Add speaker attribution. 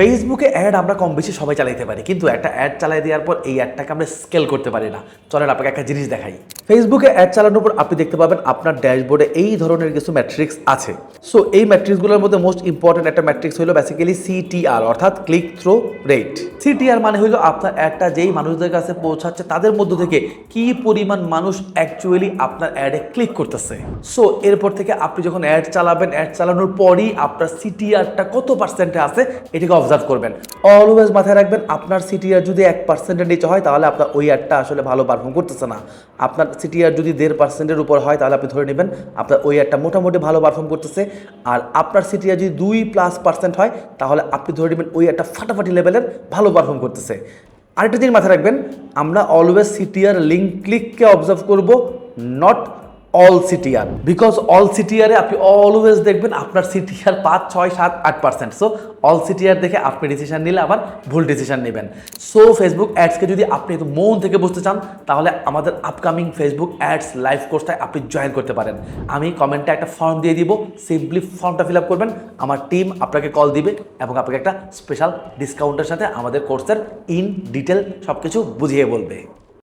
Speaker 1: ফেসবুকে অ্যাড আমরা কম বেশি সবাই চালাইতে পারি, কিন্তু একটা অ্যাড চালাই দেওয়ার পর এই অ্যাডটাকে আমরা স্কেল করতে পারি না। চলেন আপনাকে একটা জিনিস দেখাই। ফেসবুকে অ্যাড চালানোর পর আপনি দেখতে পাবেন আপনার ড্যাশবোর্ডে এই ধরনের কিছু ম্যাট্রিক্স আছে। সো এই ম্যাট্রিক্সগুলোর মধ্যে মোস্ট ইম্পর্টেন্ট একটা ম্যাট্রিক্স হলো বেসিক্যালি সিটিআর, অর্থাৎ ক্লিক থ্রু রেট। সিটিআর মানে হলো আপনার অ্যাডটা যেই মানুষদের কাছে পৌঁছাচ্ছে তাদের মধ্য থেকে কি পরিমাণ মানুষ অ্যাকচুয়ালি আপনার অ্যাডে ক্লিক করতেছে। সো এরপর থেকে আপনি যখন অ্যাড চালাবেন, অ্যাড চালানোর পরই আপনার সিটিআরটা কত পার্সেন্টে আছে এটাকে অবজার্ভ করবেন। অলওয়েজ মাথায় রাখবেন, আপনার সিটিআর যদি 1%-এর নিচে হয় তাহলে আপনার ওই অ্যাডটা আসলে ভালো পারফর্ম করতেছে না। আপনার সিটিআর যদি 1.5%-এর উপর হয় তাহলে আপনি ধরে নেবেন আপনার ওই অ্যাডটা মোটামুটি ভালো পারফর্ম করতেছে। আর আপনার সিটিআর যদি 2+% হয় তাহলে আপনি ধরে নেবেন ওই অ্যাডটা ফাটাফাটি লেভেলের ভালো পারফর্ম করতেছে। আরেকটা জিনিস মাথায় রাখবেন, আমরা অলওয়েজ সিটিআর লিঙ্ক ক্লিককে অবজার্ভ করব, not all CTR. Because all সিটিআরে আপনি অলওয়েজ দেখবেন আপনার সিটিআর 5, 6, 7, 8%। সো অল সিটিআর দেখে আপনি ডিসিশন নিলে আবার ভুল ডিসিশন নেবেন। সো ফেসবুক অ্যাডসকে যদি আপনি একটু মন থেকে বুঝতে চান তাহলে আমাদের আপকামিং ফেসবুক অ্যাডস লাইভ কোর্সটায় আপনি জয়েন করতে পারেন। আমি কমেন্টে একটা ফর্ম দিয়ে দিব, সিম্পলি ফর্মটা ফিল আপ করবেন, আমার টিম আপনাকে কল দিবে এবং আপনাকে একটা স্পেশাল ডিসকাউন্টের সাথে আমাদের কোর্সের ইন ডিটেল সব কিছু বুঝিয়ে বলবে।